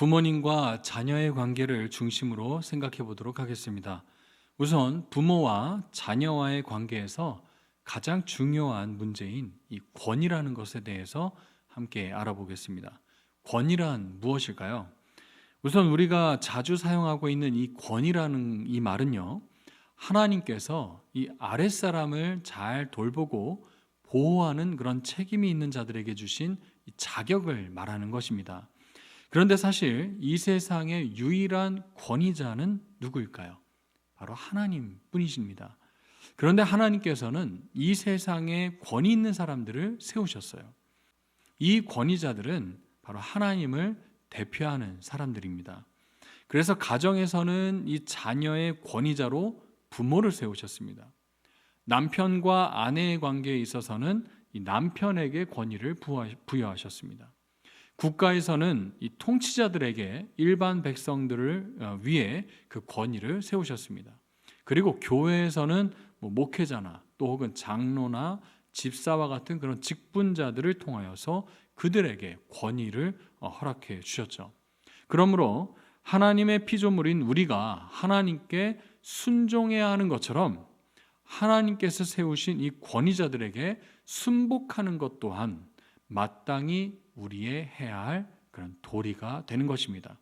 부모님과 자녀의 관계를 중심으로 생각해 보도록 하겠습니다. 우선 부모와 자녀와의 관계에서 가장 중요한 문제인 이 권위라는 것에 대해서 함께 알아보겠습니다. 권위란 무엇일까요? 우선 우리가 자주 사용하고 있는 이 권위라는 이 말은요, 하나님께서 이 아랫사람을 잘 돌보고 보호하는 그런 책임이 있는 자들에게 주신 이 자격을 말하는 것입니다. 그런데 사실 이 세상의 유일한 권위자는 누구일까요? 바로 하나님 뿐이십니다. 그런데 하나님께서는 이 세상에 권위 있는 사람들을 세우셨어요. 이 권위자들은 바로 하나님을 대표하는 사람들입니다. 그래서 가정에서는 이 자녀의 권위자로 부모를 세우셨습니다. 남편과 아내의 관계에 있어서는 이 남편에게 권위를 부여하셨습니다. 국가에서는 이 통치자들에게 일반 백성들을 위해 그 권위를 세우셨습니다. 그리고 교회에서는 목회자나 또 혹은 장로나 집사와 같은 그런 직분자들을 통하여서 그들에게 권위를 허락해 주셨죠. 그러므로 하나님의 피조물인 우리가 하나님께 순종해야 하는 것처럼 하나님께서 세우신 이 권위자들에게 순복하는 것 또한 마땅히 우리의 해야 할 그런 도리가 되는 것입니다.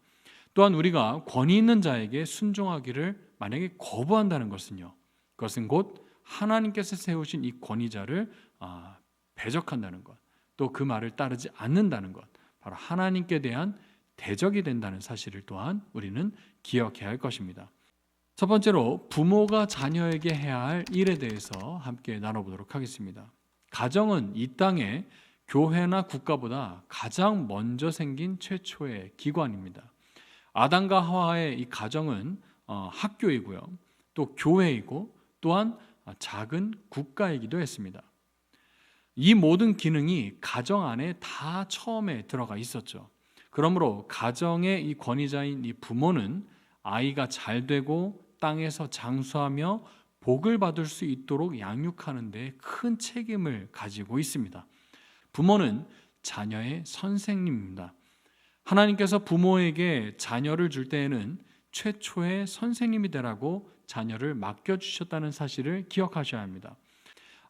또한 우리가 권위 있는 자에게 순종하기를 만약에 거부한다는 것은요, 그것은 곧 하나님께서 세우신 이 권위자를 배적한다는 것, 또 그 말을 따르지 않는다는 것, 바로 하나님께 대한 대적이 된다는 사실을 또한 우리는 기억해야 할 것입니다. 첫 번째로 부모가 자녀에게 해야 할 일에 대해서 함께 나눠보도록 하겠습니다. 가정은 이 땅에 교회나 국가보다 가장 먼저 생긴 최초의 기관입니다. 아담과 하와의 이 가정은 학교이고요, 또 교회이고 또한 작은 국가이기도 했습니다. 이 모든 기능이 가정 안에 다 처음에 들어가 있었죠. 그러므로 가정의 이 권위자인 이 부모는 아이가 잘 되고 땅에서 장수하며 복을 받을 수 있도록 양육하는 데 큰 책임을 가지고 있습니다. 부모는 자녀의 선생님입니다. 하나님께서 부모에게 자녀를 줄 때에는 최초의 선생님이 되라고 자녀를 맡겨주셨다는 사실을 기억하셔야 합니다.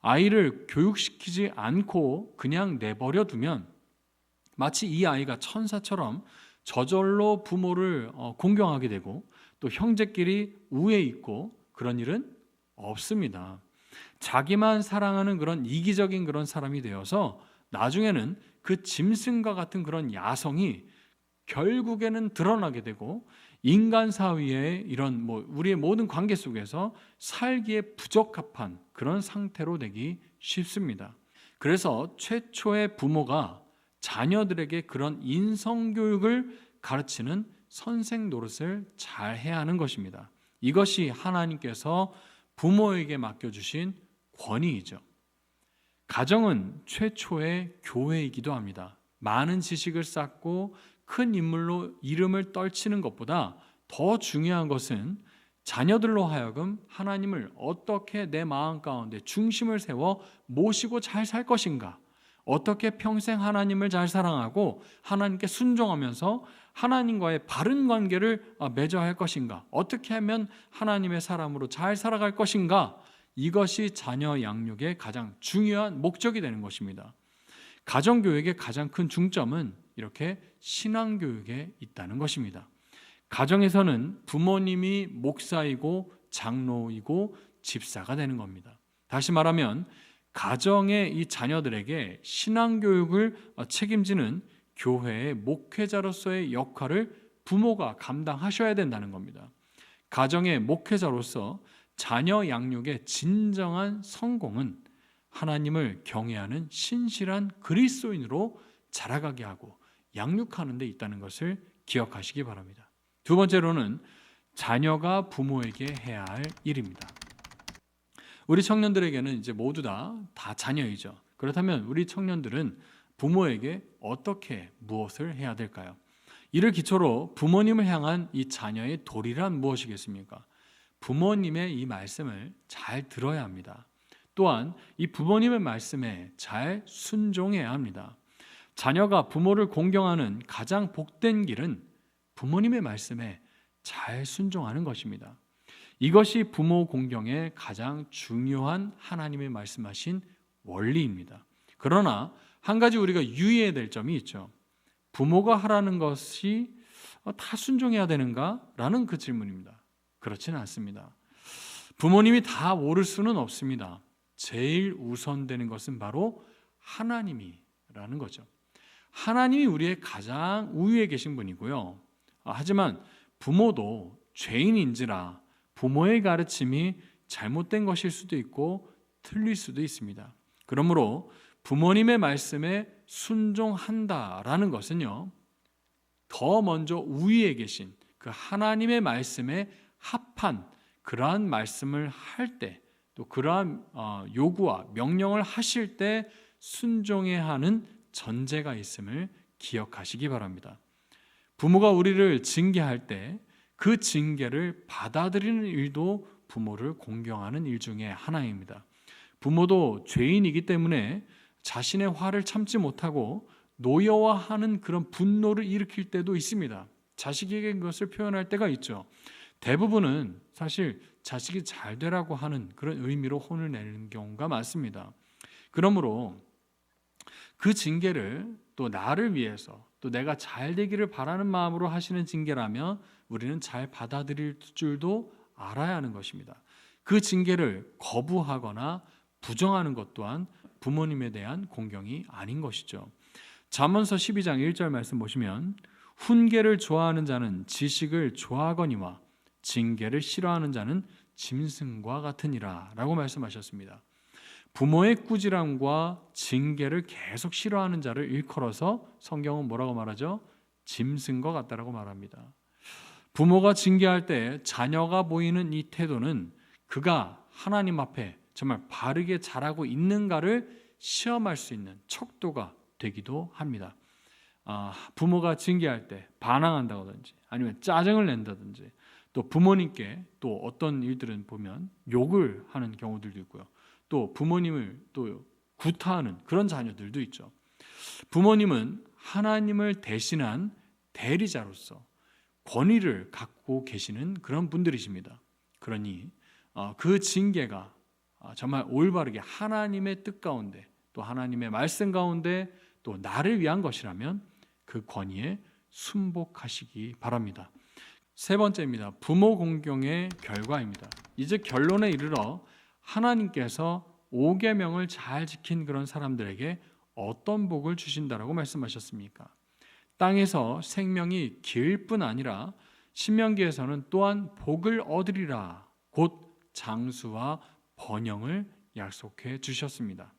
아이를 교육시키지 않고 그냥 내버려 두면 마치 이 아이가 천사처럼 저절로 부모를 공경하게 되고 또 형제끼리 우애 있고 그런 일은 없습니다. 자기만 사랑하는 그런 이기적인 그런 사람이 되어서 나중에는 그 짐승과 같은 그런 야성이 결국에는 드러나게 되고 인간 사회의 이런 우리의 모든 관계 속에서 살기에 부적합한 그런 상태로 되기 쉽습니다. 그래서 최초의 부모가 자녀들에게 그런 인성교육을 가르치는 선생 노릇을 잘 해야 하는 것입니다. 이것이 하나님께서 부모에게 맡겨주신 권위이죠. 가정은 최초의 교회이기도 합니다. 많은 지식을 쌓고 큰 인물로 이름을 떨치는 것보다 더 중요한 것은 자녀들로 하여금 하나님을 어떻게 내 마음 가운데 중심을 세워 모시고 잘 살 것인가, 어떻게 평생 하나님을 잘 사랑하고 하나님께 순종하면서 하나님과의 바른 관계를 맺어야 할 것인가, 어떻게 하면 하나님의 사람으로 잘 살아갈 것인가, 이것이 자녀 양육의 가장 중요한 목적이 되는 것입니다. 가정교육의 가장 큰 중점은 이렇게 신앙교육에 있다는 것입니다. 가정에서는 부모님이 목사이고 장로이고 집사가 되는 겁니다. 다시 말하면 가정의 이 자녀들에게 신앙교육을 책임지는 교회의 목회자로서의 역할을 부모가 감당하셔야 된다는 겁니다. 가정의 목회자로서 자녀 양육의 진정한 성공은 하나님을 경외하는 신실한 그리스도인으로 자라가게 하고 양육하는 데 있다는 것을 기억하시기 바랍니다. 두 번째로는 자녀가 부모에게 해야 할 일입니다. 우리 청년들에게는 이제 모두 다 자녀이죠. 그렇다면 우리 청년들은 부모에게 어떻게 무엇을 해야 될까요? 이를 기초로 부모님을 향한 이 자녀의 도리란 무엇이겠습니까? 부모님의 이 말씀을 잘 들어야 합니다. 또한 이 부모님의 말씀에 잘 순종해야 합니다. 자녀가 부모를 공경하는 가장 복된 길은 부모님의 말씀에 잘 순종하는 것입니다. 이것이 부모 공경의 가장 중요한 하나님의 말씀하신 원리입니다. 그러나 한 가지 우리가 유의해야 될 점이 있죠. 부모가 하라는 것이 다 순종해야 되는가? 라는 그 질문입니다. 그렇지는 않습니다. 부모님이 다 옳을 수는 없습니다. 제일 우선되는 것은 바로 하나님이라는 거죠. 하나님이 우리의 가장 우위에 계신 분이고요. 하지만 부모도 죄인인지라 부모의 가르침이 잘못된 것일 수도 있고 틀릴 수도 있습니다. 그러므로 부모님의 말씀에 순종한다라는 것은요, 더 먼저 우위에 계신 그 하나님의 말씀에 합한 그러한 말씀을 할 때, 또 그러한 요구와 명령을 하실 때 순종해야 하는 전제가 있음을 기억하시기 바랍니다. 부모가 우리를 징계할 때 그 징계를 받아들이는 일도 부모를 공경하는 일 중에 하나입니다. 부모도 죄인이기 때문에 자신의 화를 참지 못하고 노여워하는 그런 분노를 일으킬 때도 있습니다. 자식에게 그것을 표현할 때가 있죠. 대부분은 사실 자식이 잘 되라고 하는 그런 의미로 혼을 내는 경우가 많습니다. 그러므로 그 징계를 또 나를 위해서 또 내가 잘 되기를 바라는 마음으로 하시는 징계라면 우리는 잘 받아들일 줄도 알아야 하는 것입니다. 그 징계를 거부하거나 부정하는 것 또한 부모님에 대한 공경이 아닌 것이죠. 잠언서 12장 1절 말씀 보시면 훈계를 좋아하는 자는 지식을 좋아하거니와 징계를 싫어하는 자는 짐승과 같으니라 라고 말씀하셨습니다. 부모의 꾸지람과 징계를 계속 싫어하는 자를 일컬어서 성경은 뭐라고 말하죠? 짐승과 같다라고 말합니다. 부모가 징계할 때 자녀가 보이는 이 태도는 그가 하나님 앞에 정말 바르게 잘하고 있는가를 시험할 수 있는 척도가 되기도 합니다. 부모가 징계할 때 반항한다든지 아니면 짜증을 낸다든지 또 부모님께 또 어떤 일들은 보면 욕을 하는 경우들도 있고요. 또 부모님을 또 구타하는 그런 자녀들도 있죠. 부모님은 하나님을 대신한 대리자로서 권위를 갖고 계시는 그런 분들이십니다. 그러니 그 징계가 정말 올바르게 하나님의 뜻 가운데 또 하나님의 말씀 가운데 또 나를 위한 것이라면 그 권위에 순복하시기 바랍니다. 세 번째입니다. 부모 공경의 결과입니다. 이제 결론에 이르러 하나님께서 5계명을 잘 지킨 그런 사람들에게 어떤 복을 주신다라고 말씀하셨습니까? 땅에서 생명이 길 뿐 아니라 신명기에서는 또한 복을 얻으리라 곧 장수와 번영을 약속해 주셨습니다.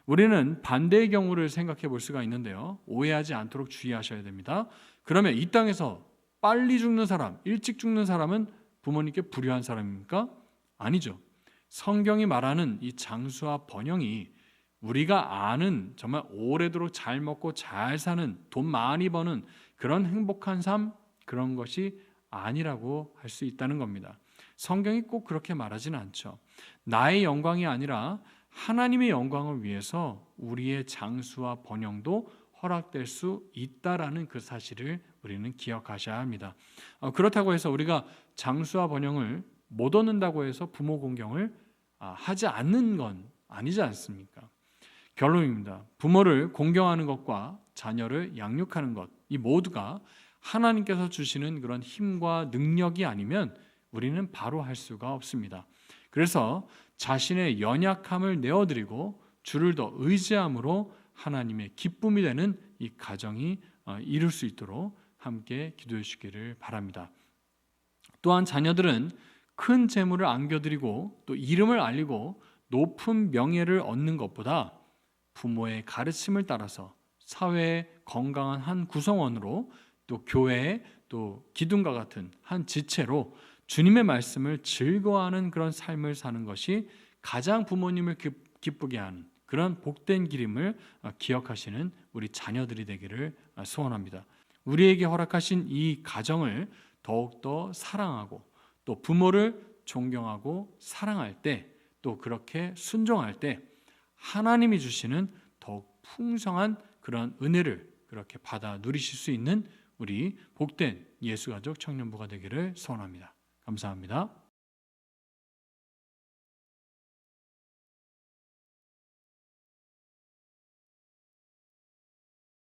우리는 반대의 경우를 생각해 볼 수가 있는데요. 오해하지 않도록 주의하셔야 됩니다. 그러면 이 땅에서 빨리 죽는 사람, 일찍 죽는 사람은 부모님께 불효한 사람입니까? 아니죠. 성경이 말하는 이 장수와 번영이 우리가 아는 정말 오래도록 잘 먹고 잘 사는 돈 많이 버는 그런 행복한 삶 그런 것이 아니라고 할 수 있다는 겁니다. 성경이 꼭 그렇게 말하지는 않죠. 나의 영광이 아니라 하나님의 영광을 위해서 우리의 장수와 번영도 허락될 수 있다라는 그 사실을 우리는 기억하셔야 합니다. 그렇다고 해서 우리가 장수와 번영을 못 얻는다고 해서 부모 공경을 하지 않는 건 아니지 않습니까? 결론입니다. 부모를 공경하는 것과 자녀를 양육하는 것, 이 모두가 하나님께서 주시는 그런 힘과 능력이 아니면 우리는 바로 할 수가 없습니다. 그래서 자신의 연약함을 내어드리고 주를 더 의지함으로 하나님의 기쁨이 되는 이 가정이 이룰 수 있도록 함께 기도해 주시기를 바랍니다. 또한 자녀들은 큰 재물을 안겨드리고 또 이름을 알리고 높은 명예를 얻는 것보다 부모의 가르침을 따라서 사회의 건강한 한 구성원으로 또 교회의 또 기둥과 같은 한 지체로 주님의 말씀을 즐거워하는 그런 삶을 사는 것이 가장 부모님을 기쁘게 하는 그런 복된 길임을 기억하시는 우리 자녀들이 되기를 소원합니다. 우리에게 허락하신 이 가정을 더욱더 사랑하고 또 부모를 존경하고 사랑할 때 또 그렇게 순종할 때 하나님이 주시는 더욱 풍성한 그런 은혜를 그렇게 받아 누리실 수 있는 우리 복된 예수가족 청년부가 되기를 소원합니다. 감사합니다.